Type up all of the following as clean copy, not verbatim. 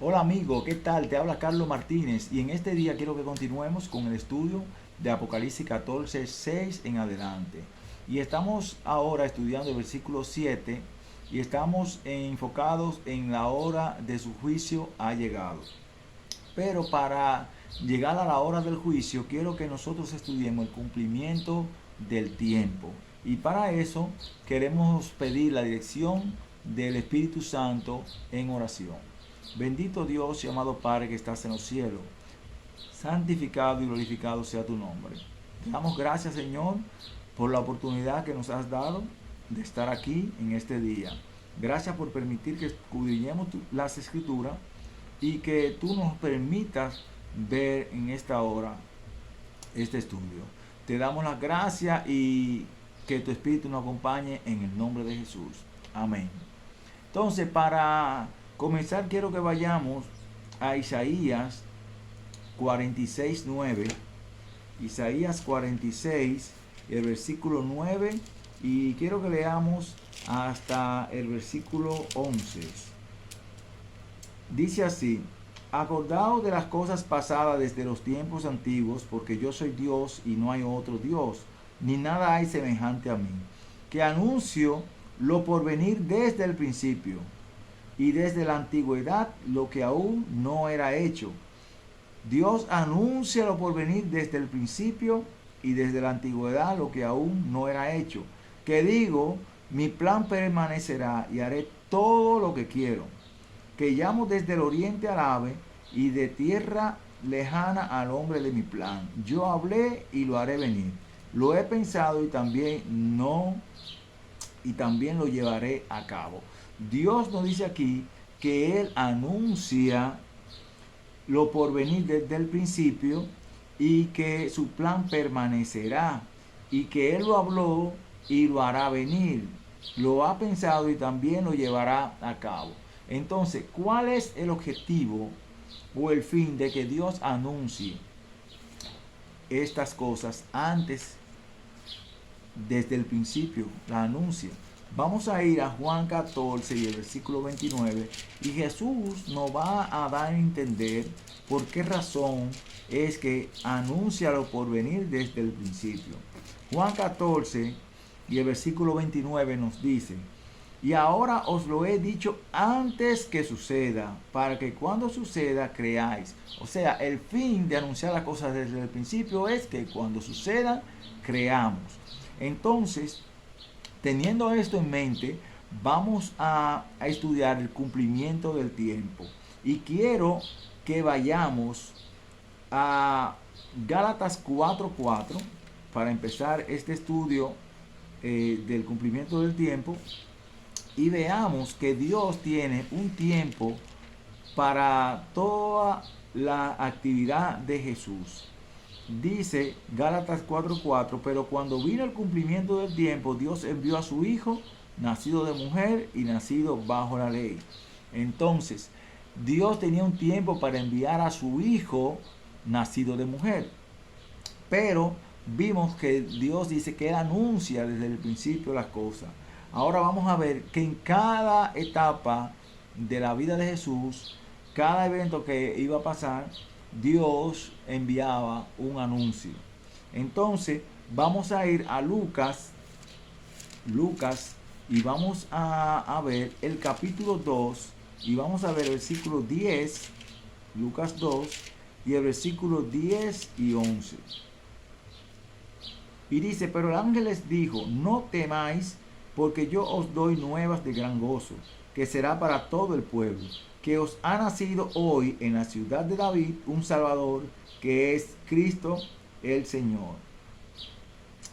Hola amigo, ¿qué tal? Te habla Carlos Martínez y en este día quiero que continuemos con el estudio de Apocalipsis 14, 6 en adelante. Y estamos ahora estudiando el versículo 7 y estamos enfocados en la hora de su juicio ha llegado. Pero para llegar a la hora del juicio quiero que nosotros estudiemos el cumplimiento del tiempo. Y para eso queremos pedir la dirección del Espíritu Santo en oración. Bendito Dios y amado Padre que estás en los cielos, santificado y glorificado sea tu nombre. Te damos gracias, Señor, por la oportunidad que nos has dado de estar aquí en este día. Gracias por permitir que escudriñemos las escrituras y que tú nos permitas ver en esta hora este estudio. Te damos las gracias y que tu Espíritu nos acompañe en el nombre de Jesús. Amén. Entonces, para comenzar, quiero que vayamos a Isaías 46:9. Isaías 46, el versículo 9, y quiero que leamos hasta el versículo 11. Dice así: acordaos de las cosas pasadas desde los tiempos antiguos, porque yo soy Dios y no hay otro Dios, ni nada hay semejante a mí, que anuncio lo por venir desde el principio, y desde la antigüedad lo que aún no era hecho. Dios anuncia lo por venir desde el principio y desde la antigüedad lo que aún no era hecho. Que digo, mi plan permanecerá y haré todo lo que quiero. Que llamo desde el oriente al ave y de tierra lejana al hombre de mi plan. Yo hablé y lo haré venir. Lo he pensado y también lo llevaré a cabo. Dios nos dice aquí que Él anuncia lo por venir desde el principio y que su plan permanecerá y que Él lo habló y lo hará venir. Lo ha pensado y también lo llevará a cabo. Entonces, ¿cuál es el objetivo o el fin de que Dios anuncie estas cosas antes, desde el principio? La anuncia. Vamos a ir a Juan 14 y el versículo 29 y Jesús nos va a dar a entender por qué razón es que anuncia lo por venir desde el principio. Juan 14 y el versículo 29 nos dice: y ahora os lo he dicho antes que suceda, para que cuando suceda creáis. O sea, el fin de anunciar las cosas desde el principio es que cuando suceda creamos. Entonces, teniendo esto en mente, vamos a estudiar el cumplimiento del tiempo. Y quiero que vayamos a Gálatas 4:4 para empezar este estudio del cumplimiento del tiempo y veamos que Dios tiene un tiempo para toda la actividad de Jesús. Dice Gálatas 4:4, pero cuando vino el cumplimiento del tiempo, Dios envió a su Hijo, nacido de mujer y nacido bajo la ley. Entonces, Dios tenía un tiempo para enviar a su Hijo, nacido de mujer. Pero vimos que Dios dice que Él anuncia desde el principio las cosas. Ahora vamos a ver que en cada etapa de la vida de Jesús, cada evento que iba a pasar, Dios enviaba un anuncio. Entonces, vamos a ir a Lucas, y vamos a ver el capítulo 2 y vamos a ver el versículo 10, Lucas 2, y el versículo 10 y 11. Y dice: pero el ángel les dijo, no temáis, porque yo os doy nuevas de gran gozo, que será para todo el pueblo, que os ha nacido hoy en la ciudad de David un Salvador, que es Cristo el Señor.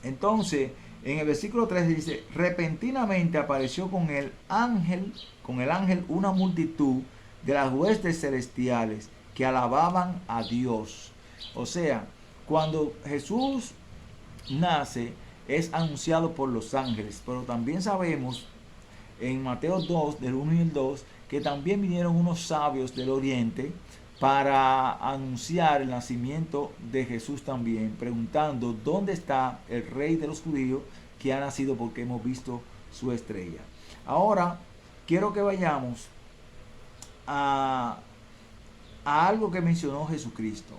Entonces, en el versículo 3 dice: repentinamente apareció con el ángel una multitud de las huestes celestiales que alababan a Dios. O sea, cuando Jesús nace, es anunciado por los ángeles, pero también sabemos en Mateo 2, del 1 y el 2, que también vinieron unos sabios del oriente para anunciar el nacimiento de Jesús también, preguntando dónde está el rey de los judíos que ha nacido, porque hemos visto su estrella. Ahora quiero que vayamos a a algo que mencionó Jesucristo.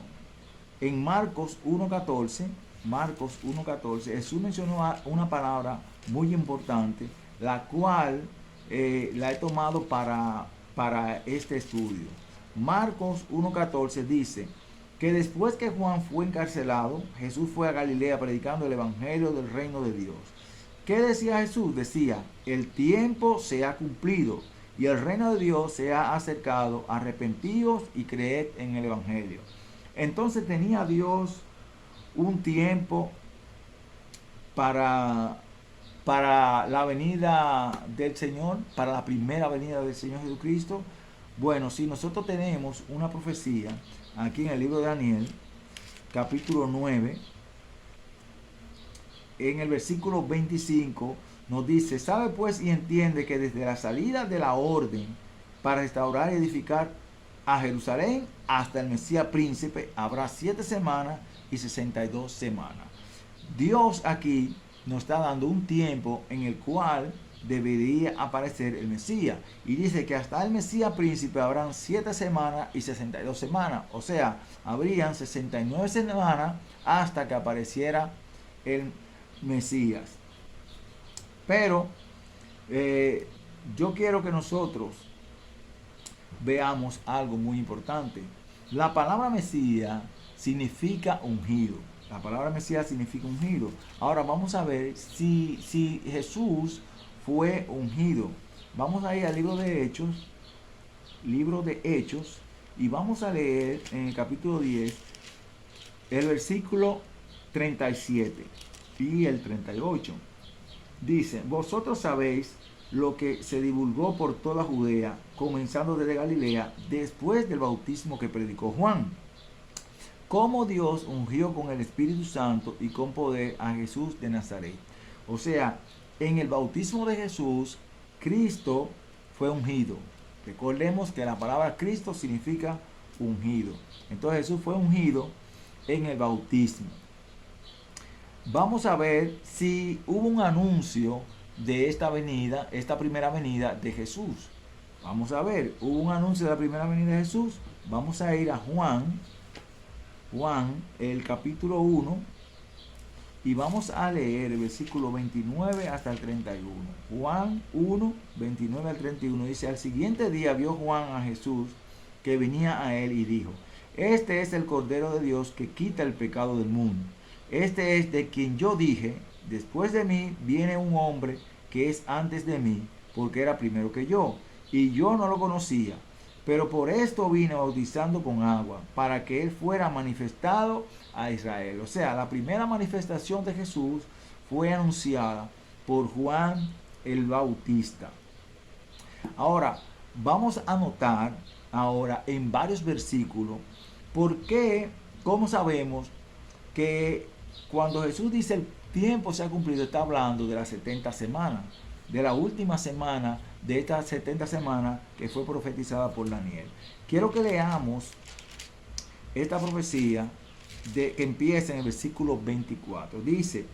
En Marcos 1.14, Jesús mencionó una palabra muy importante, la cual la he tomado para este estudio. Marcos 1.14 dice que después que Juan fue encarcelado, Jesús fue a Galilea predicando el evangelio del reino de Dios. ¿Qué decía Jesús? Decía, el tiempo se ha cumplido y el reino de Dios se ha acercado, arrepentíos y creed en el evangelio. Entonces tenía Dios un tiempo para la venida del Señor, para la primera venida del Señor Jesucristo. Bueno, si nosotros tenemos una profecía aquí en el libro de Daniel, capítulo 9, en el versículo 25, nos dice, sabe pues y entiende que desde la salida de la orden para restaurar y edificar a Jerusalén hasta el Mesías príncipe habrá 7 semanas y 62 semanas. Dios aquí nos está dando un tiempo en el cual debería aparecer el Mesías. Y dice que hasta el Mesías príncipe habrán 7 semanas y 62 semanas. O sea, habrían 69 semanas hasta que apareciera el Mesías. Pero yo quiero que nosotros veamos algo muy importante. La palabra Mesías significa ungido. La palabra Mesías significa ungido. Ahora vamos a ver si Jesús fue ungido. Vamos a ir al libro de Hechos, y vamos a leer en el capítulo 10 el versículo 37 y el 38. Dice, vosotros sabéis lo que se divulgó por toda Judea, comenzando desde Galilea, después del bautismo que predicó Juan, cómo Dios ungió con el Espíritu Santo y con poder a Jesús de Nazaret. O sea, en el bautismo de Jesús, Cristo fue ungido. Recordemos que la palabra Cristo significa ungido. Entonces Jesús fue ungido en el bautismo. Vamos a ver si hubo un anuncio de esta primera venida de Jesús. Vamos a ver, hubo un anuncio de la primera venida de Jesús. Vamos a ir a Juan, el capítulo 1, y vamos a leer el versículo 29 hasta el 31. Juan 1, 29 al 31 dice, al siguiente día vio Juan a Jesús que venía a él y dijo, este es el Cordero de Dios que quita el pecado del mundo. Este es de quien yo dije, después de mí viene un hombre que es antes de mí, porque era primero que yo, y yo no lo conocía. Pero por esto vine bautizando con agua, para que él fuera manifestado a Israel. O sea, la primera manifestación de Jesús fue anunciada por Juan el Bautista. Ahora, vamos a notar ahora en varios versículos por qué, cómo sabemos que cuando Jesús dice el tiempo se ha cumplido, está hablando de las 70 semanas, de la última semana de estas 70 semanas que fue profetizada por Daniel. Quiero que leamos esta profecía que empieza en el versículo 24. Dice,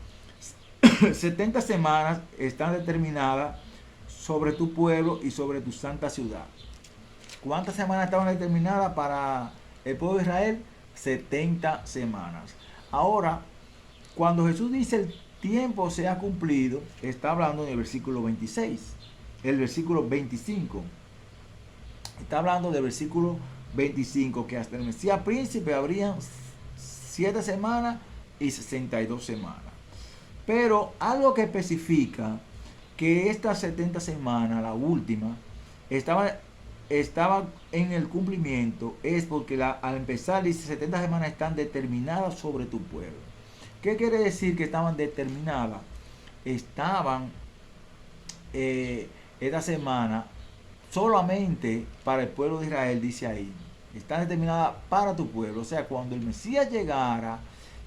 70 semanas están determinadas sobre tu pueblo y sobre tu santa ciudad. ¿Cuántas semanas estaban determinadas para el pueblo de Israel? 70 semanas. Ahora, cuando Jesús dice el tiempo se ha cumplido, está hablando en el versículo 26. El versículo 25. Está hablando del versículo 25, que hasta el Mesías príncipe habrían 7 semanas y 62 semanas. Pero algo que especifica que estas 70 semanas, la última, estaba en el cumplimiento, es porque al empezar dice 70 semanas están determinadas sobre tu pueblo. ¿Qué quiere decir que estaban determinadas? Estaban esta semana solamente para el pueblo de Israel, dice ahí. Están determinadas para tu pueblo. O sea, cuando el Mesías llegara,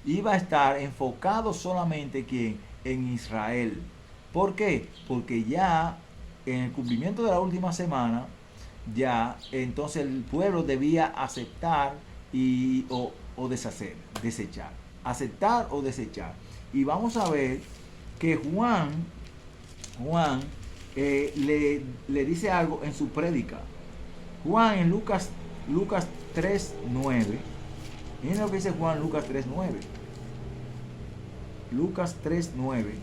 iba a estar enfocado solamente ¿quién? En Israel. ¿Por qué? Porque ya en el cumplimiento de la última semana, ya entonces el pueblo debía aceptar o desechar. Aceptar o desechar. Y vamos a ver que Juan le dice algo en su prédica. Juan en Lucas Lucas 3:9. Miren lo que dice Juan, Lucas 3:9. Lucas 3:9.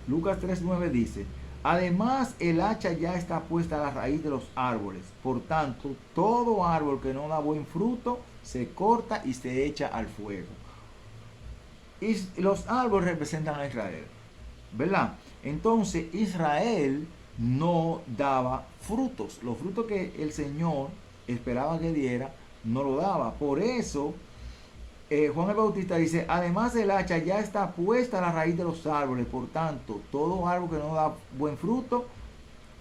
Lucas 3:9 dice: además el hacha ya está puesta a la raíz de los árboles. Por tanto, todo árbol que no da buen fruto se corta y se echa al fuego. Y los árboles representan a Israel, ¿verdad? Entonces Israel no daba frutos. Los frutos que el Señor esperaba que diera, no lo daba. Por eso Juan el Bautista dice: además el hacha ya está puesta a la raíz de los árboles, por tanto, todo árbol que no da buen fruto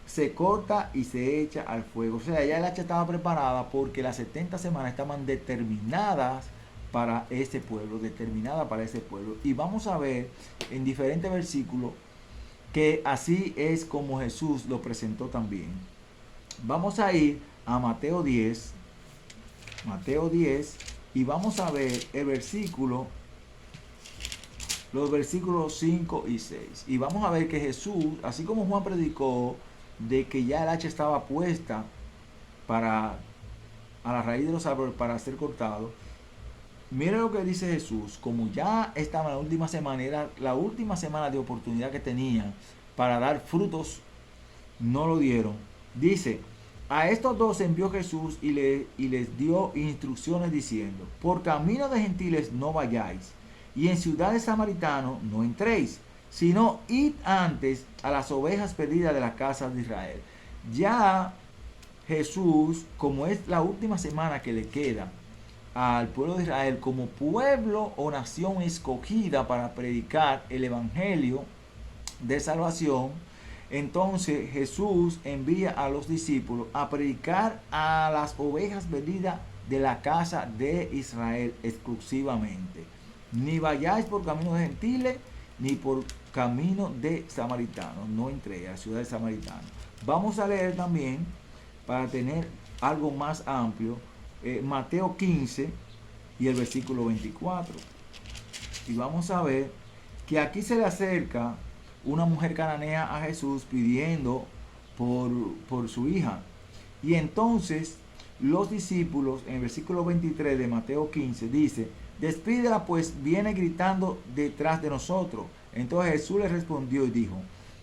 se corta y se echa al fuego. O sea, ya el hacha estaba preparada porque las 70 semanas estaban determinadas para ese pueblo, Y vamos a ver en diferentes versículos que así es como Jesús lo presentó también. Vamos a ir a Mateo 10, y vamos a ver el versículo, los versículos 5 y 6. Y vamos a ver que Jesús, así como Juan predicó de que ya el hacha estaba puesta a la raíz de los árboles para ser cortado, miren lo que dice Jesús. Como ya estaba en la última semana, era la última semana de oportunidad que tenían para dar frutos, no lo dieron. Dice: a estos dos envió Jesús y les dio instrucciones diciendo: por camino de gentiles no vayáis, y en ciudades samaritanos no entréis, sino id antes a las ovejas perdidas de la casa de Israel. Ya Jesús, como es la última semana que le queda al pueblo de Israel como pueblo o nación escogida para predicar el evangelio de salvación, entonces Jesús envía a los discípulos a predicar a las ovejas perdidas de la casa de Israel exclusivamente. Ni vayáis por camino de gentiles, ni por camino de samaritanos. No entré a la ciudad de samaritanos. Vamos a leer también, para tener algo más amplio, Mateo 15 y el versículo 24. Y vamos a ver que aquí se le acerca una mujer cananea a Jesús pidiendo por su hija. Y entonces los discípulos, en el versículo 23 de Mateo 15, dice: despídela, pues viene gritando detrás de nosotros. Entonces Jesús le respondió y dijo: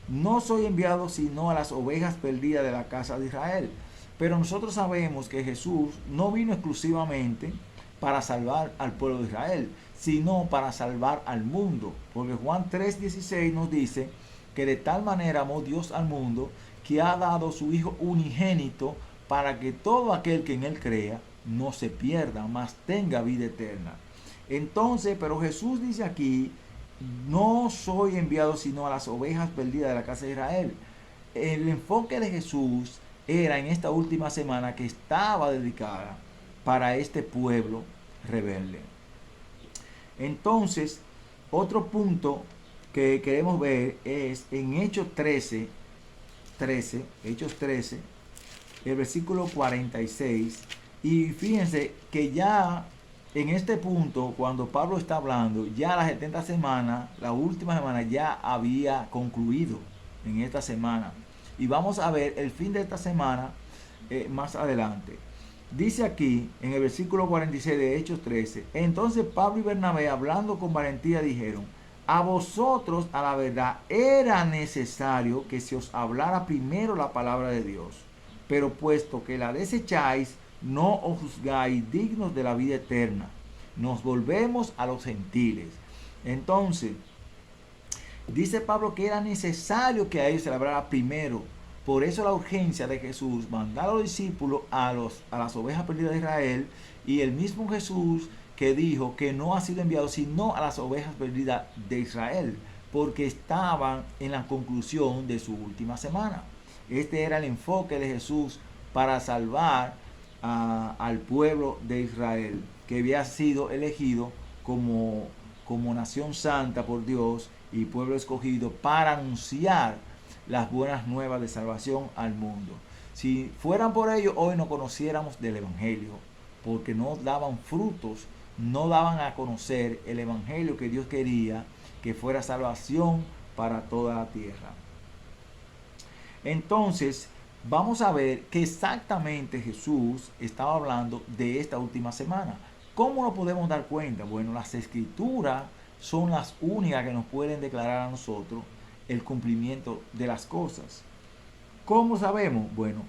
no soy enviado sino a las ovejas perdidas de la casa de Israel. Pero nosotros sabemos que Jesús no vino exclusivamente para salvar al pueblo de Israel, sino para salvar al mundo. Porque Juan 3:16 nos dice que de tal manera amó Dios al mundo que ha dado su Hijo unigénito para que todo aquel que en él crea no se pierda, mas tenga vida eterna. Entonces, pero Jesús dice aquí: no soy enviado sino a las ovejas perdidas de la casa de Israel. El enfoque de Jesús era en esta última semana que estaba dedicada para este pueblo rebelde. Entonces, otro punto que queremos ver es en Hechos 13, el versículo 46. Y fíjense que ya en este punto, cuando Pablo está hablando, ya las 70 semanas, la última semana ya había concluido en esta semana. Y vamos a ver el fin de esta semana más adelante. Dice aquí en el versículo 46 de Hechos 13: entonces Pablo y Bernabé, hablando con valentía, dijeron: a vosotros a la verdad era necesario que se os hablara primero la palabra de Dios, pero puesto que la desecháis, no os juzgáis dignos de la vida eterna. Nos volvemos a los gentiles. Entonces dice Pablo que era necesario que a ellos se le hablara primero. Por eso la urgencia de Jesús mandar a los discípulos a las ovejas perdidas de Israel, y el mismo Jesús que dijo que no ha sido enviado sino a las ovejas perdidas de Israel, porque estaban en la conclusión de su última semana. Este era el enfoque de Jesús para salvar al pueblo de Israel, que había sido elegido como nación santa por Dios y pueblo escogido para anunciar las buenas nuevas de salvación al mundo. Si fueran por ello, hoy no conociéramos del evangelio, porque no daban frutos, no daban a conocer el evangelio que Dios quería que fuera salvación para toda la tierra. Entonces vamos a ver que exactamente Jesús estaba hablando de esta última semana. ¿Cómo lo podemos dar cuenta? Bueno, las escrituras son las únicas que nos pueden declarar a nosotros el cumplimiento de las cosas. ¿Cómo sabemos? Bueno,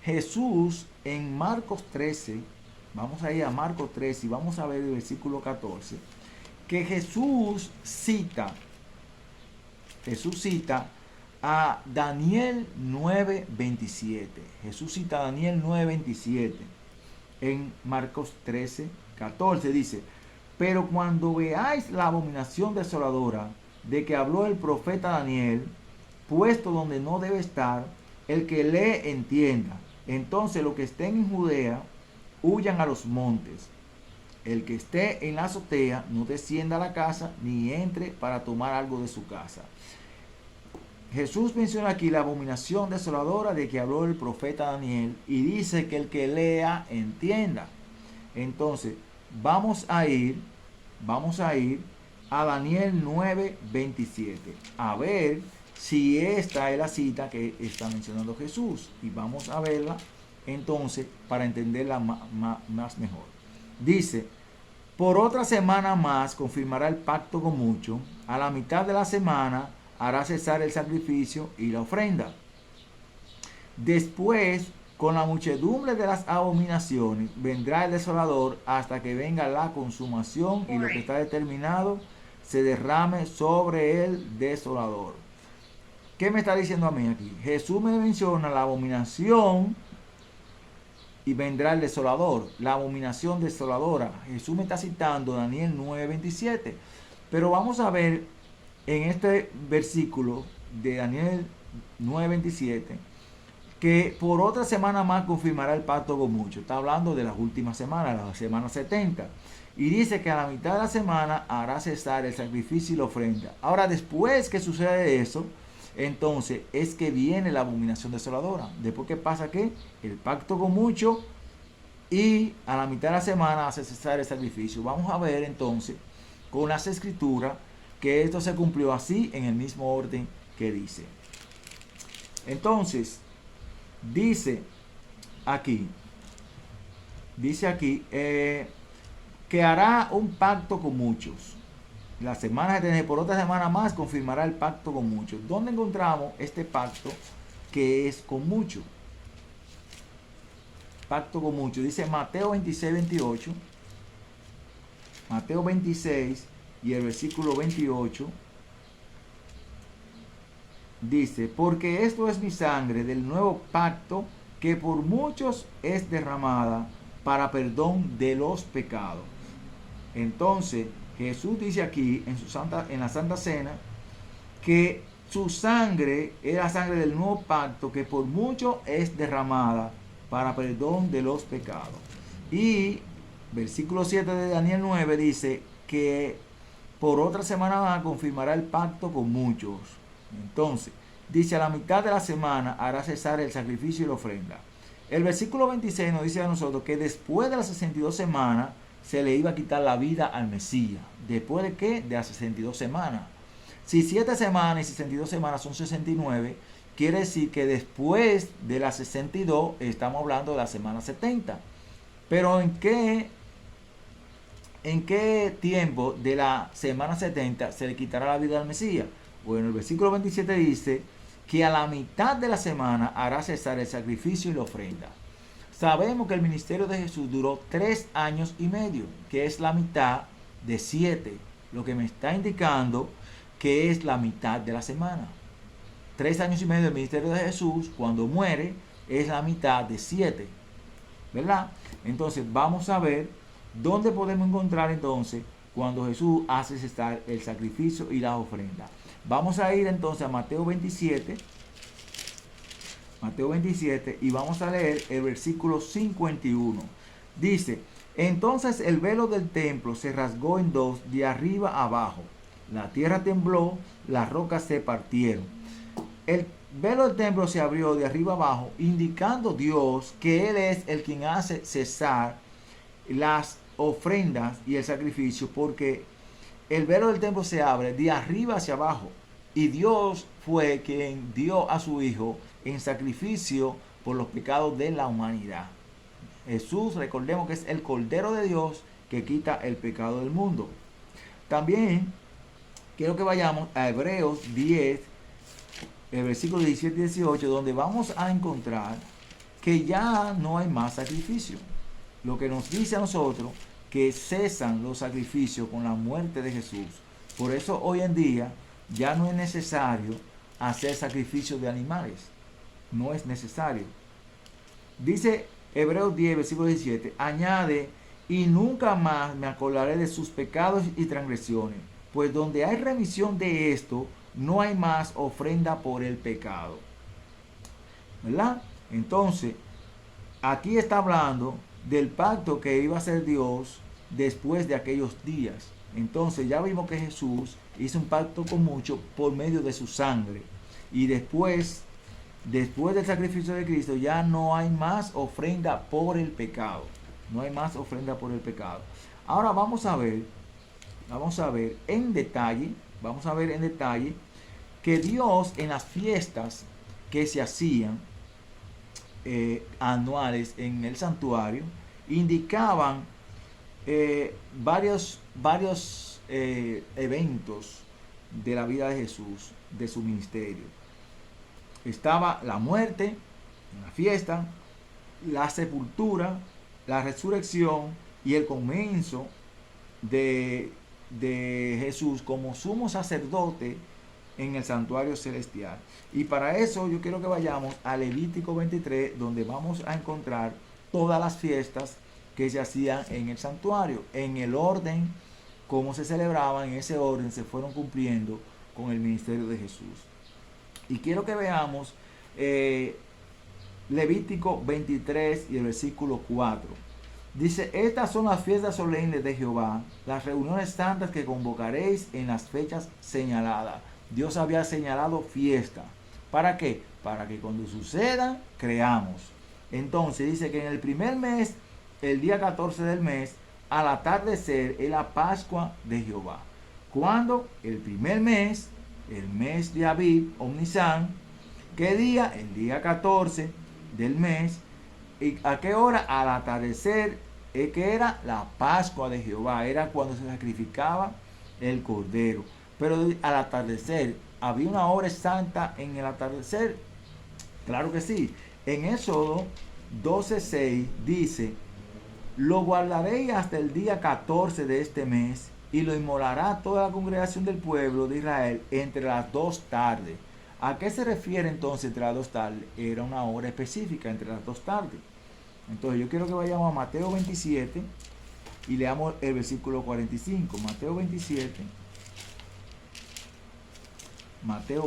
Jesús en Marcos 13, vamos a ir a Marcos 13 y vamos a ver el versículo 14, que Jesús cita a Daniel 9:27. Jesús cita a Daniel 9:27 en Marcos 13:14. Dice: pero cuando veáis la abominación desoladora de que habló el profeta Daniel, puesto donde no debe estar, el que lee entienda. Entonces los que estén en Judea huyan a los montes. El que esté en la azotea no descienda a la casa ni entre para tomar algo de su casa. Jesús menciona aquí la abominación desoladora de que habló el profeta Daniel y dice que el que lea entienda. Entonces, vamos a ir a Daniel 9:27 a ver si esta es la cita que está mencionando Jesús, y vamos a verla entonces para entenderla más mejor. Dice: por otra semana más confirmará el pacto con muchos, a la mitad de la semana hará cesar el sacrificio y la ofrenda. Después, con la muchedumbre de las abominaciones, vendrá el desolador hasta que venga la consumación y lo que está determinado se derrame sobre el desolador. ¿Qué me está diciendo a mí aquí? Jesús me menciona la abominación y vendrá el desolador. La abominación desoladora. Jesús me está citando Daniel 9:27. Pero vamos a ver en este versículo de Daniel 9:27 que por otra semana más confirmará el pacto con muchos. Está hablando de las últimas semanas, la semana 70. Y dice que a la mitad de la semana hará cesar el sacrificio y la ofrenda. Ahora, después que sucede eso, entonces es que viene la abominación desoladora. Después que pasa que el pacto con muchos y a la mitad de la semana hace cesar el sacrificio. Vamos a ver entonces con las escrituras que esto se cumplió así en el mismo orden que dice. Entonces, dice aquí que hará un pacto con muchos. La semana que tiene por otra semana más confirmará el pacto con muchos. ¿Dónde encontramos este pacto que es con muchos? Pacto con muchos. Dice Mateo 26:28. Mateo 26 y el versículo 28. Dice: porque esto es mi sangre del nuevo pacto que por muchos es derramada para perdón de los pecados. Entonces Jesús dice aquí en la Santa Cena que su sangre es la sangre del nuevo pacto que por muchos es derramada para perdón de los pecados. Y versículo 7 de Daniel 9 dice que por otra semana más confirmará el pacto con muchos. Entonces, dice: a la mitad de la semana hará cesar el sacrificio y la ofrenda. El versículo 26 nos dice a nosotros que después de las 62 semanas se le iba a quitar la vida al Mesías. ¿Después de qué? De las 62 semanas. Si 7 semanas y 62 semanas son 69, quiere decir que después de las 62 estamos hablando de la semana 70. Pero ¿en qué tiempo de la semana 70 se le quitará la vida al Mesías? Bueno, el versículo 27 dice que a la mitad de la semana hará cesar el sacrificio y la ofrenda. Sabemos que el ministerio de Jesús duró 3 años y medio, que es la mitad de 7, lo que me está indicando que es la mitad de la semana. 3 años y medio del ministerio de Jesús, cuando muere, es la mitad de 7, ¿verdad? Entonces vamos a ver dónde podemos encontrar entonces cuando Jesús hace cesar el sacrificio y la ofrenda. Vamos a ir entonces a Mateo 27 y vamos a leer el versículo 51. Dice: entonces el velo del templo se rasgó en dos de arriba a abajo. La tierra tembló, las rocas se partieron. El velo del templo se abrió de arriba abajo, indicando Dios que Él es el quien hace cesar las ofrendas y el sacrificio, porque el velo del templo se abre de arriba hacia abajo y Dios fue quien dio a su Hijo en sacrificio por los pecados de la humanidad. Jesús, recordemos que es el Cordero de Dios que quita el pecado del mundo. También quiero que vayamos a Hebreos 10, el versículo 17 y 18, donde vamos a encontrar que ya no hay más sacrificio. Lo que nos dice a nosotros que cesan los sacrificios con la muerte de Jesús. Por eso hoy en día ya no es necesario hacer sacrificios de animales. No es necesario. Dice Hebreos 10, versículo 17, añade, y nunca más me acordaré de sus pecados y transgresiones, pues donde hay remisión de esto, no hay más ofrenda por el pecado. ¿Verdad? Entonces, aquí está hablando del pacto que iba a hacer Dios después de aquellos días. Entonces ya vimos que Jesús hizo un pacto con muchos por medio de su sangre. Y después del sacrificio de Cristo ya no hay más ofrenda por el pecado. No hay más ofrenda por el pecado. Ahora vamos a ver en detalle que Dios en las fiestas que se hacían anuales en el santuario indicaban varios eventos de la vida de Jesús, de su ministerio. Estaba la muerte en la fiesta, la sepultura, la resurrección y el comienzo de Jesús como sumo sacerdote en el santuario celestial. Y para eso yo quiero que vayamos a Levítico 23, donde vamos a encontrar todas las fiestas que se hacían en el santuario, en el orden, cómo se celebraban, en ese orden se fueron cumpliendo con el ministerio de Jesús. Y quiero que veamos Levítico 23 y el versículo 4. Dice, estas son las fiestas solemnes de Jehová, las reuniones santas que convocaréis en las fechas señaladas. Dios había señalado fiesta. ¿Para qué? Para que cuando suceda, creamos. Entonces dice que en el primer mes, el día 14 del mes, al atardecer, es la Pascua de Jehová. ¿Cuándo? El primer mes, el mes de Abib, Omnisan. ¿Qué día? El día 14 del mes. ¿Y a qué hora? Al atardecer, que era la Pascua de Jehová. Era cuando se sacrificaba el cordero. Pero al atardecer, ¿había una hora santa en el atardecer? Claro que sí. En Éxodo 12:6 dice, lo guardaréis hasta el día 14 de este mes y lo inmolará toda la congregación del pueblo de Israel entre las 2 tardes. ¿A qué se refiere entonces entre las 2 tardes? Era una hora específica entre las 2 tardes. Entonces yo quiero que vayamos a Mateo 27 y leamos el versículo 45. Mateo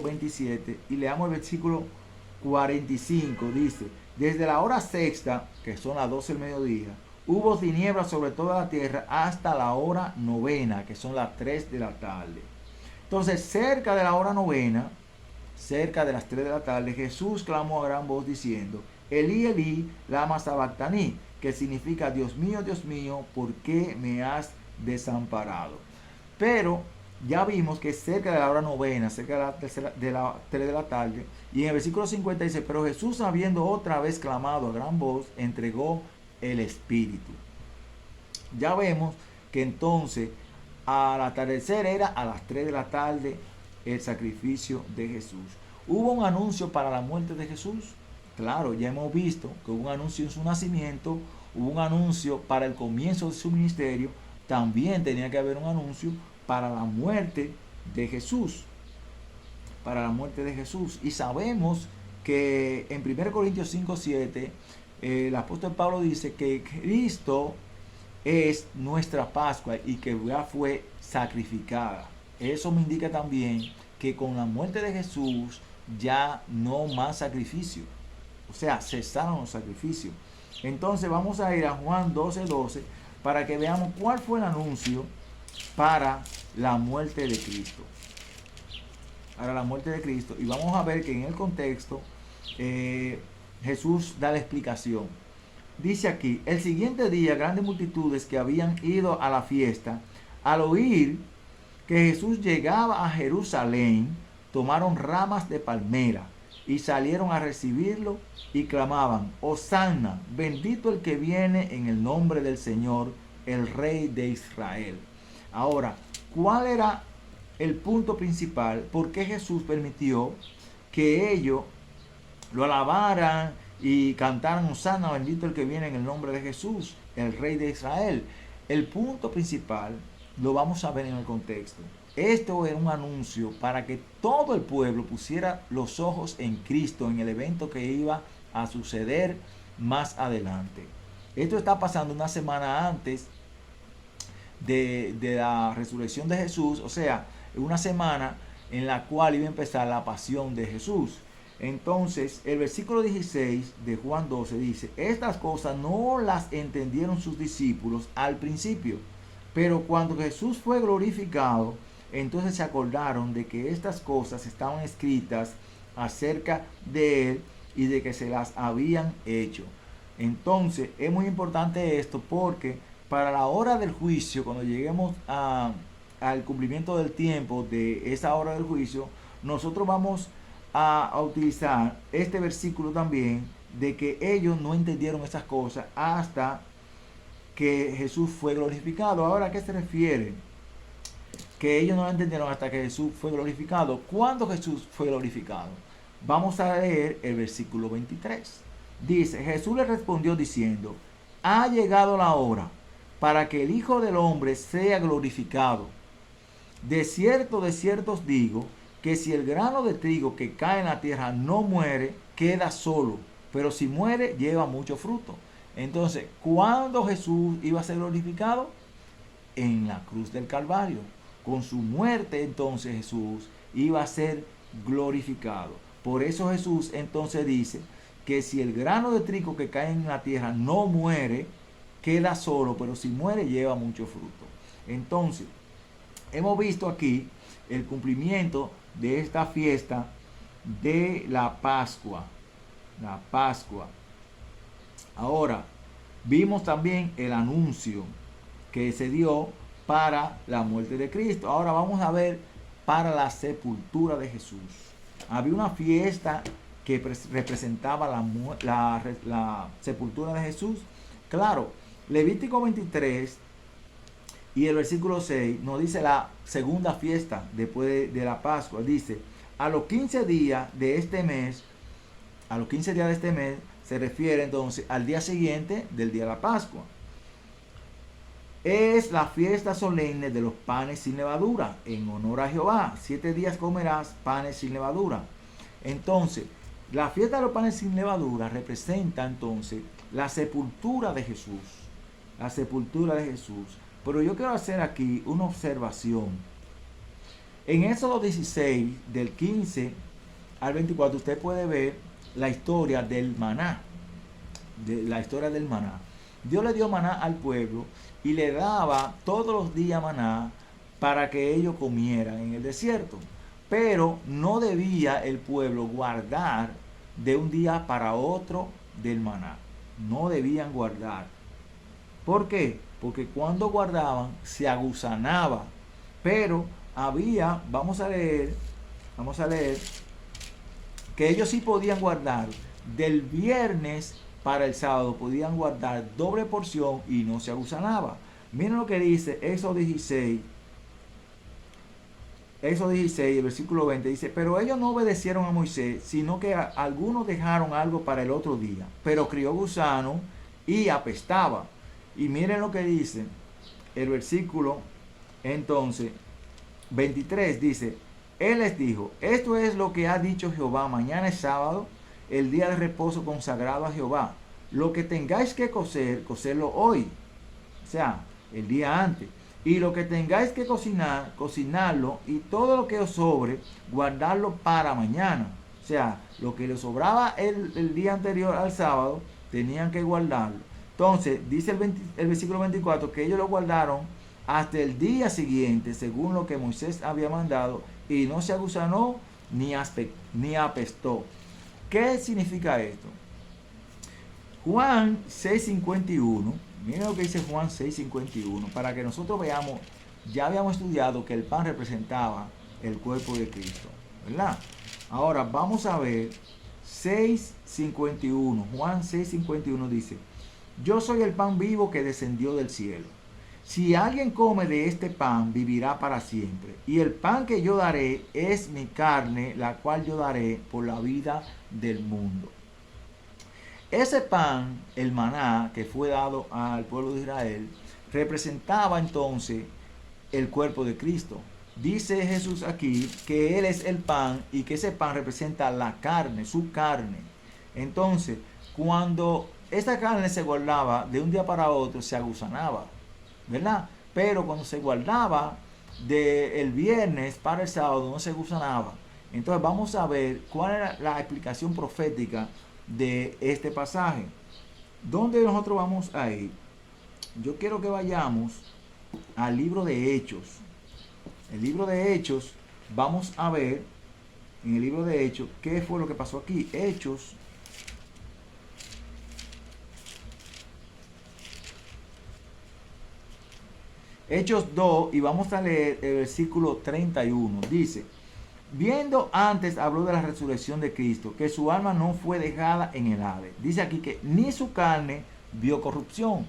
27 y leamos el versículo 45. Dice, desde la hora sexta, que son las 12 del mediodía, hubo tinieblas sobre toda la tierra hasta la hora novena, que son las 3 de la tarde. Entonces, cerca de la hora novena, cerca de las 3 de la tarde, Jesús clamó a gran voz diciendo, Elí, Elí, lama sabactaní, que significa, Dios mío, ¿por qué me has desamparado? Pero ya vimos que cerca de la hora novena, cerca de la 3 de la tarde, y en el versículo 50 dice, pero Jesús, habiendo otra vez clamado a gran voz, entregó el Espíritu. Ya vemos que entonces al atardecer era a las 3 de la tarde el sacrificio de Jesús. ¿Hubo un anuncio para la muerte de Jesús? Claro, ya hemos visto que hubo un anuncio en su nacimiento, hubo un anuncio para el comienzo de su ministerio, también tenía que haber un anuncio para la muerte de Jesús. Para la muerte de Jesús. Y sabemos que en 1 Corintios 5:7 el apóstol Pablo dice que Cristo es nuestra Pascua y que ya fue sacrificada. Eso me indica también que con la muerte de Jesús ya no más sacrificio. O sea, cesaron los sacrificios. Entonces vamos a ir a Juan 12:12 para que veamos cuál fue el anuncio para la muerte de Cristo. Para la muerte de Cristo. Y vamos a ver que en el contexto Jesús da la explicación. Dice aquí, el siguiente día grandes multitudes que habían ido a la fiesta, al oír que Jesús llegaba a Jerusalén, tomaron ramas de palmera y salieron a recibirlo y clamaban: Hosanna, bendito el que viene en el nombre del Señor, el Rey de Israel. Ahora, ¿cuál era el punto principal? ¿Por qué Jesús permitió que ellos lo alabaran y cantaran: Hosanna, bendito el que viene en el nombre de Jesús, el Rey de Israel? El punto principal lo vamos a ver en el contexto. Esto era un anuncio para que todo el pueblo pusiera los ojos en Cristo, en el evento que iba a suceder más adelante. Esto está pasando una semana antes de la resurrección de Jesús, o sea, una semana en la cual iba a empezar la pasión de Jesús. Entonces, el versículo 16 de Juan 12 dice: estas cosas no las entendieron sus discípulos al principio, pero cuando Jesús fue glorificado, entonces se acordaron de que estas cosas estaban escritas acerca de él y de que se las habían hecho. Entonces, es muy importante esto porque para la hora del juicio, cuando lleguemos al cumplimiento del tiempo de esa hora del juicio, nosotros vamos a utilizar este versículo también, de que ellos no entendieron esas cosas hasta que Jesús fue glorificado. Ahora, ¿a qué se refiere? Que ellos no lo entendieron hasta que Jesús fue glorificado. ¿Cuándo Jesús fue glorificado? Vamos a leer el versículo 23. Dice: Jesús le respondió diciendo: ha llegado la hora para que el Hijo del Hombre sea glorificado. De cierto os digo, que si el grano de trigo que cae en la tierra no muere, queda solo, pero si muere, lleva mucho fruto. Entonces, ¿cuándo Jesús iba a ser glorificado? En la cruz del Calvario. Con su muerte, entonces Jesús iba a ser glorificado. Por eso Jesús entonces dice que si el grano de trigo que cae en la tierra no muere, queda solo, pero si muere, lleva mucho fruto. Entonces, hemos visto aquí el cumplimiento de esta fiesta de la Pascua. La Pascua. Ahora, vimos también el anuncio que se dio para la muerte de Cristo. Ahora vamos a ver para la sepultura de Jesús. Había una fiesta que representaba la sepultura de Jesús. Claro, Levítico 23 y el versículo 6 nos dice la segunda fiesta después de la Pascua. Dice: a los 15 días de este mes, se refiere entonces al día siguiente del día de la Pascua. Es la fiesta solemne de los panes sin levadura, en honor a Jehová. 7 días comerás panes sin levadura. Entonces, la fiesta de los panes sin levadura representa entonces la sepultura de Jesús. La sepultura de Jesús. Pero yo quiero hacer aquí una observación. En Éxodo 16, del 15 al 24, usted puede ver la historia del maná. La historia del maná. Dios le dio maná al pueblo y le daba todos los días maná para que ellos comieran en el desierto. Pero no debía el pueblo guardar de un día para otro del maná. No debían guardar. ¿Por qué? Porque cuando guardaban se agusanaba. Pero había, vamos a leer, que ellos sí podían guardar del viernes para el sábado, podían guardar doble porción y no se agusanaba. Miren lo que dice Éxodo 16, el versículo 20, dice: pero ellos no obedecieron a Moisés, sino que algunos dejaron algo para el otro día, pero crió gusano y apestaba. Y miren lo que dice el versículo entonces 23, dice: él les dijo: esto es lo que ha dicho Jehová, mañana es sábado, el día de reposo consagrado a Jehová. Lo que tengáis que cocer, cocerlo hoy, o sea, el día antes. Y lo que tengáis que cocinar, cocinarlo, y todo lo que os sobre, guardarlo para mañana. O sea, lo que les sobraba el día anterior al sábado, tenían que guardarlo. Entonces, dice el versículo 24, que ellos lo guardaron hasta el día siguiente, según lo que Moisés había mandado, y no se agusanó ni apestó. ¿Qué significa esto? Juan 6:51, miren lo que dice Juan 6:51, para que nosotros veamos, ya habíamos estudiado que el pan representaba el cuerpo de Cristo, ¿verdad? Ahora vamos a ver 6:51. Juan 6:51 dice: yo soy el pan vivo que descendió del cielo. Si alguien come de este pan, vivirá para siempre. Y el pan que yo daré es mi carne, la cual yo daré por la vida del mundo. Ese pan, el maná, que fue dado al pueblo de Israel, representaba entonces el cuerpo de Cristo. Dice Jesús aquí que Él es el pan y que ese pan representa la carne, su carne. Entonces, cuando esta carne se guardaba de un día para otro, se agusanaba, ¿verdad? Pero cuando se guardaba del viernes para el sábado, no se gusanaba. Entonces vamos a ver cuál era la explicación profética de este pasaje. ¿Dónde nosotros vamos a ir? Yo quiero que vayamos al libro de Hechos. El libro de Hechos, vamos a ver en el libro de Hechos qué fue lo que pasó aquí. Hechos 2, y vamos a leer el versículo 31. Dice: viendo antes, habló de la resurrección de Cristo, que su alma no fue dejada en el Hades. Dice aquí que ni su carne vio corrupción.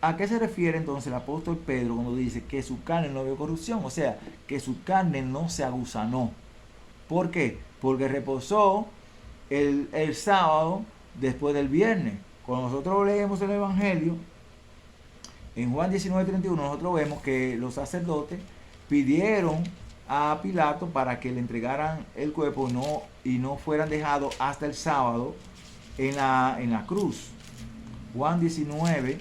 ¿A qué se refiere entonces el apóstol Pedro cuando dice que su carne no vio corrupción? O sea, que su carne no se agusanó. ¿Por qué? Porque reposó el sábado después del viernes. Cuando nosotros leemos el Evangelio, en Juan 19:31, nosotros vemos que los sacerdotes pidieron a Pilato para que le entregaran el cuerpo y no fueran dejados hasta el sábado en la cruz. Juan 19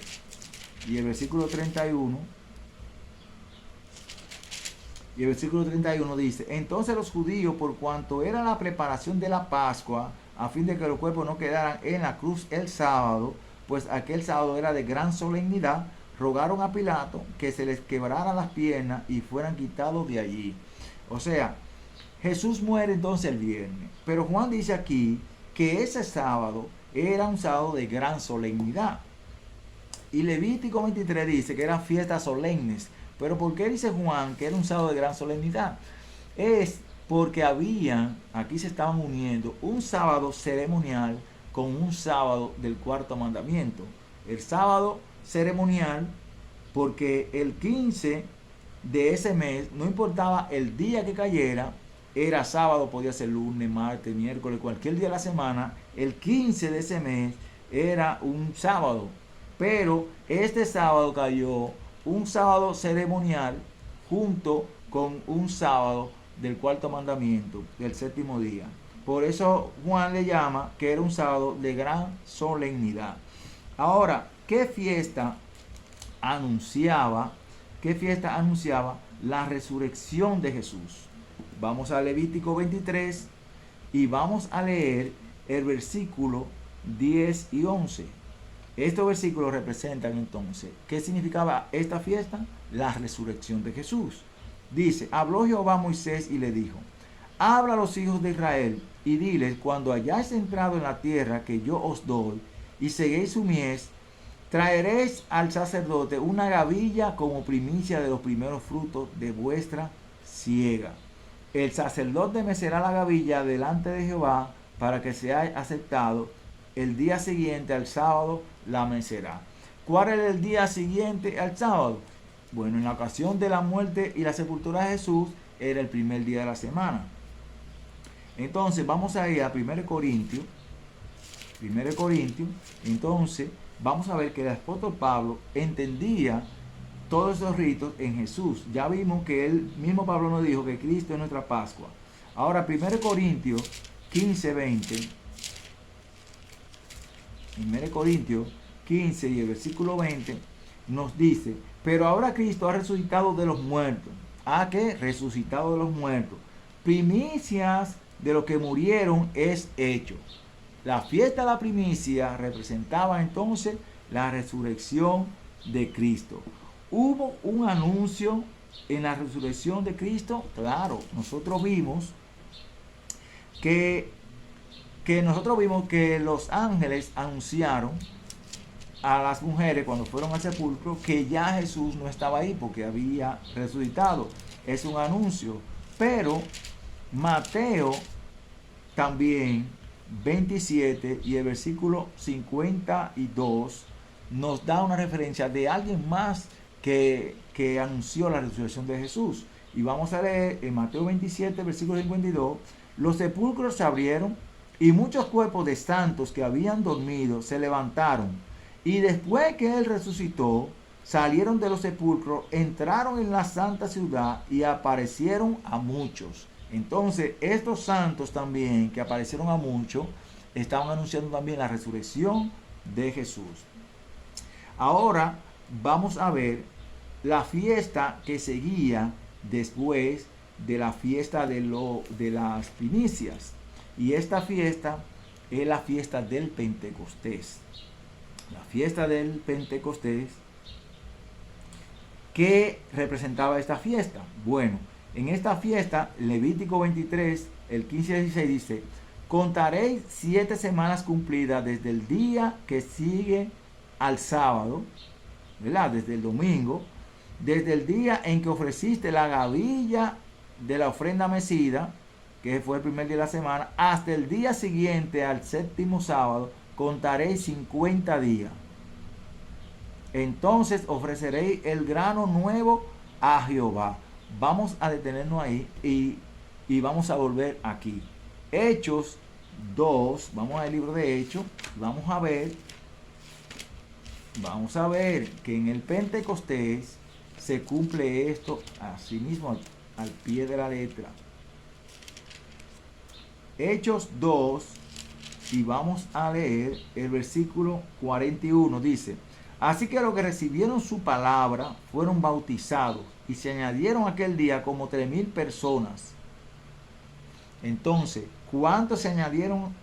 y el versículo 31. Y el versículo 31 dice: entonces los judíos, por cuanto era la preparación de la Pascua, a fin de que los cuerpos no quedaran en la cruz el sábado, pues aquel sábado era de gran solemnidad, rogaron a Pilato que se les quebraran las piernas y fueran quitados de allí. O sea, Jesús muere entonces el viernes, pero Juan dice aquí que ese sábado era un sábado de gran solemnidad. Y Levítico 23 dice que eran fiestas solemnes. Pero ¿por qué dice Juan que era un sábado de gran solemnidad? Es porque aquí se estaban uniendo un sábado ceremonial con un sábado del cuarto mandamiento. El sábado ceremonial, porque el 15 de ese mes, no importaba el día que cayera, era sábado, podía ser lunes, martes, miércoles, cualquier día de la semana, el 15 de ese mes era un sábado. Pero este sábado cayó un sábado ceremonial junto con un sábado del cuarto mandamiento, del séptimo día. Por eso Juan le llama que era un sábado de gran solemnidad. Ahora, ¿qué fiesta anunciaba la resurrección de Jesús? Vamos a Levítico 23 y vamos a leer el versículo 10 y 11. Estos versículos representan entonces, ¿qué significaba esta fiesta? La resurrección de Jesús. Dice: habló Jehová a Moisés y le dijo: habla a los hijos de Israel y diles: cuando hayáis entrado en la tierra que yo os doy y seguéis su mies, traeréis al sacerdote una gavilla como primicia de los primeros frutos de vuestra siega. El sacerdote mecerá la gavilla delante de Jehová para que sea aceptado. El día siguiente al sábado la mecerá. ¿Cuál era el día siguiente al sábado? Bueno, en la ocasión de la muerte y la sepultura de Jesús era el primer día de la semana. Entonces vamos a ir a 1 Corintios. Entonces vamos a ver que el apóstol Pablo entendía todos esos ritos en Jesús. Ya vimos que él mismo Pablo nos dijo que Cristo es nuestra Pascua. Ahora 1 Corintios 15:20. 1 Corintios 15 y el versículo 20 nos dice: pero ahora Cristo ha resucitado de los muertos. ¿A qué? Resucitado de los muertos. Primicias de los que murieron es hecho. La fiesta de la primicia representaba entonces la resurrección de Cristo. ¿Hubo un anuncio en la resurrección de Cristo? Claro, nosotros vimos que los ángeles anunciaron a las mujeres cuando fueron al sepulcro que ya Jesús no estaba ahí porque había resucitado. Es un anuncio. Pero Mateo también 27 y el versículo 52 nos da una referencia de alguien más que anunció la resurrección de Jesús. Y vamos a leer en Mateo 27, versículo 52, los sepulcros se abrieron y muchos cuerpos de santos que habían dormido se levantaron. Y después que él resucitó, salieron de los sepulcros, entraron en la santa ciudad y aparecieron a muchos. Entonces, estos santos también, que aparecieron a muchos, estaban anunciando también la resurrección de Jesús. Ahora vamos a ver la fiesta que seguía después de la fiesta de las primicias. Y esta fiesta es la fiesta del Pentecostés. La fiesta del Pentecostés. ¿Qué representaba esta fiesta? Bueno, en esta fiesta, Levítico 23, el 15 y 16 dice: contaréis 7 semanas cumplidas desde el día que sigue al sábado, ¿verdad? Desde el domingo, desde el día en que ofreciste la gavilla de la ofrenda mecida, que fue el primer día de la semana, hasta el día siguiente al séptimo sábado, contaréis 50 días. Entonces ofreceréis el grano nuevo a Jehová. Vamos a detenernos ahí y vamos a volver aquí. Hechos 2, vamos al libro de Hechos, vamos a ver que en el Pentecostés se cumple esto así mismo al pie de la letra. Hechos 2, y vamos a leer el versículo 41, dice: así que los que recibieron su palabra fueron bautizados y se añadieron aquel día como 3,000 personas. Entonces, ¿cuántos se añadieron?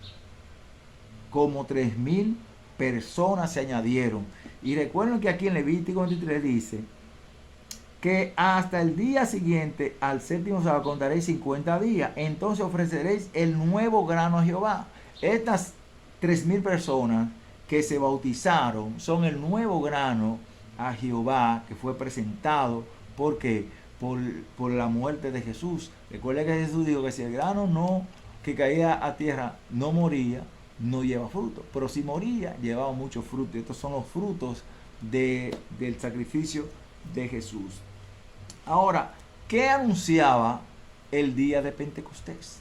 Como 3,000 personas se añadieron. Y recuerden que aquí en Levítico 23 dice que hasta el día siguiente al séptimo sábado contaréis 50 días. Entonces ofreceréis el nuevo grano a Jehová. Estas 3,000 personas que se bautizaron son el nuevo grano a Jehová que fue presentado. ¿Por qué? Por la muerte de Jesús. Recuerda que Jesús dijo que si el grano que caía a tierra no moría, no lleva fruto. Pero si moría, llevaba mucho fruto. Estos son los frutos del sacrificio de Jesús. Ahora, ¿qué anunciaba el día de Pentecostés?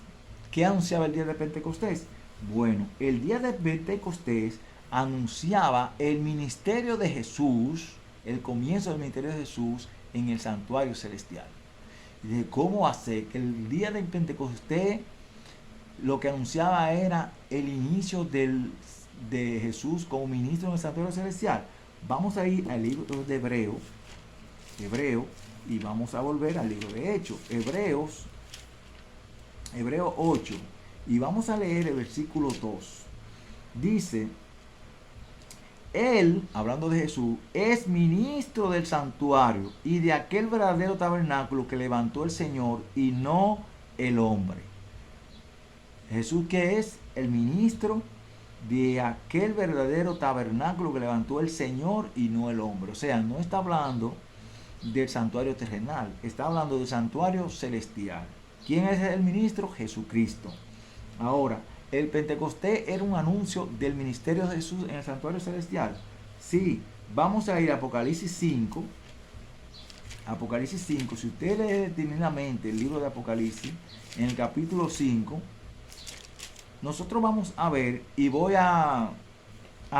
¿Qué anunciaba el día de Pentecostés? Bueno, el día de Pentecostés anunciaba el ministerio de Jesús, el comienzo del ministerio de Jesús en el santuario celestial. De cómo hacer que el día de Pentecostés lo que anunciaba era el inicio de Jesús como ministro en el santuario celestial. Vamos a ir al libro de Hebreo, y vamos a volver al libro de Hechos, Hebreo 8, y vamos a leer el versículo 2. Dice: él, hablando de Jesús, es ministro del santuario y de aquel verdadero tabernáculo que levantó el Señor y no el hombre. Jesús, que es el ministro de aquel verdadero tabernáculo que levantó el Señor y no el hombre. O sea, no está hablando del santuario terrenal, está hablando del santuario celestial. ¿Quién es el ministro? Jesucristo. Ahora, ¿el Pentecostés era un anuncio del ministerio de Jesús en el santuario celestial? Sí, vamos a ir a Apocalipsis 5. Apocalipsis 5, si usted lee detenidamente el libro de Apocalipsis, en el capítulo 5, nosotros vamos a ver, y voy a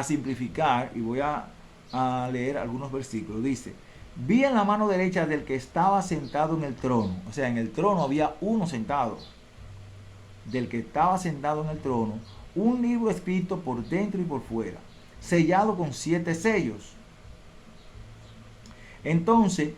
simplificar, y voy a leer algunos versículos. Dice: vi en la mano derecha del que estaba sentado en el trono, o sea, en el trono había uno sentado, del que estaba sentado en el trono, un libro escrito por dentro y por fuera, sellado con 7 sellos. Entonces,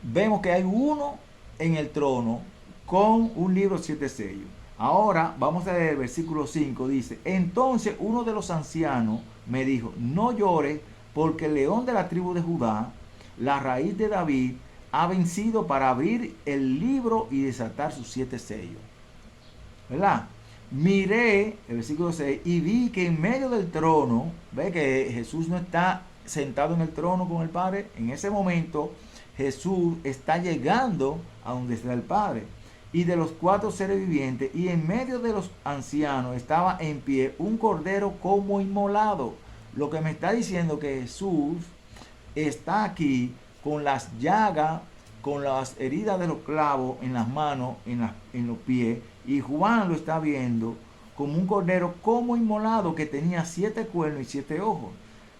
vemos que hay uno en el trono con un libro 7 sellos. Ahora, vamos a leer el versículo 5, dice: entonces uno de los ancianos me dijo: no llores, porque el león de la tribu de Judá, la raíz de David, ha vencido para abrir el libro y desatar sus 7 sellos. ¿Verdad? Miré, el versículo 6, y vi que en medio del trono, ve que Jesús no está sentado en el trono con el Padre. En ese momento Jesús está llegando a donde está el Padre. y de los 4 seres vivientes, y en medio de los ancianos estaba en pie un cordero como inmolado. Lo que me está diciendo que Jesús está aquí con las llagas, con las heridas de los clavos en las manos, en los pies, y Juan lo está viendo como un cordero como inmolado que tenía 7 cuernos y 7 ojos.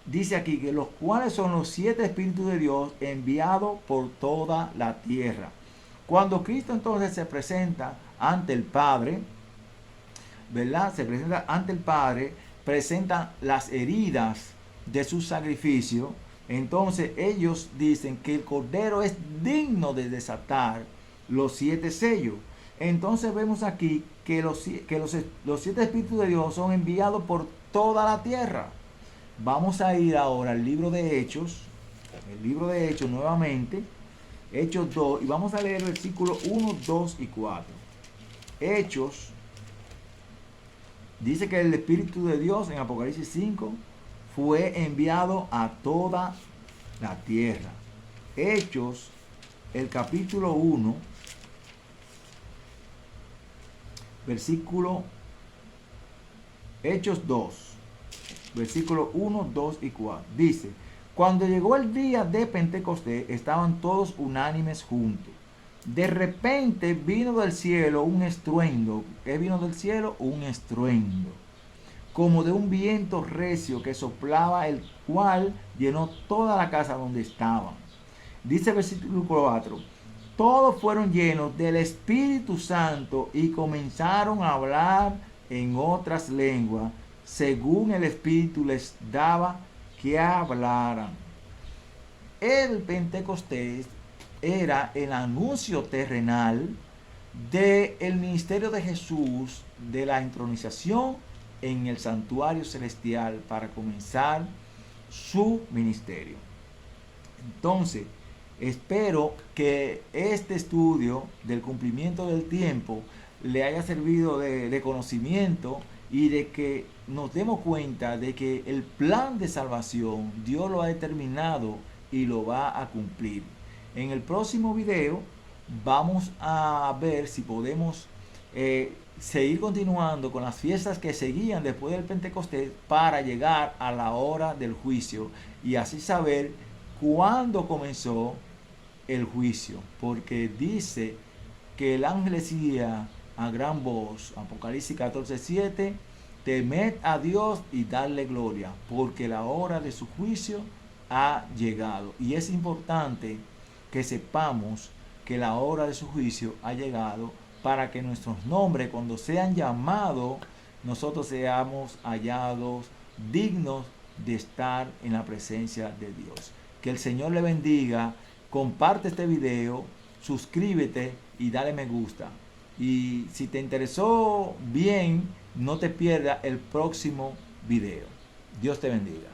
Dice aquí que los cuales son los 7 espíritus de Dios enviados por toda la tierra. Cuando Cristo entonces se presenta ante el Padre, ¿verdad? Se presenta ante el Padre, presenta las heridas de su sacrificio. Entonces ellos dicen que el Cordero es digno de desatar los 7 sellos. Entonces vemos aquí que los 7 espíritus de Dios son enviados por toda la tierra. Vamos a ir ahora al libro de Hechos, nuevamente, Hechos 2, y vamos a leer versículos 1, 2 y 4. Hechos, dice que el Espíritu de Dios en Apocalipsis 5 fue enviado a toda la tierra. Hechos, el capítulo 1, versículo, Hechos 2, versículos 1, 2 y 4. Dice: cuando llegó el día de Pentecostés, estaban todos unánimes juntos. De repente vino del cielo un estruendo. ¿Qué vino del cielo? Un estruendo, como de un viento recio que soplaba, el cual llenó toda la casa donde estaban. Dice el versículo 4: todos fueron llenos del Espíritu Santo y comenzaron a hablar en otras lenguas, según el Espíritu les daba que hablaran. El Pentecostés era el anuncio terrenal del ministerio de Jesús, de la entronización en el santuario celestial para comenzar su ministerio. Entonces, espero que este estudio del cumplimiento del tiempo le haya servido de conocimiento y de que nos demos cuenta de que el plan de salvación Dios lo ha determinado y lo va a cumplir. En el próximo video vamos a ver si podemos seguir continuando con las fiestas que seguían después del Pentecostés para llegar a la hora del juicio y así saber cuándo comenzó el juicio, porque dice que el ángel decía a gran voz, Apocalipsis 14:7, temed a Dios y darle gloria, porque la hora de su juicio ha llegado. Y es importante que sepamos que la hora de su juicio ha llegado para que nuestros nombres, cuando sean llamados, nosotros seamos hallados dignos de estar en la presencia de Dios. Que el Señor le bendiga. Comparte este video, suscríbete y dale me gusta. Y si te interesó bien, no te pierdas el próximo video. Dios te bendiga.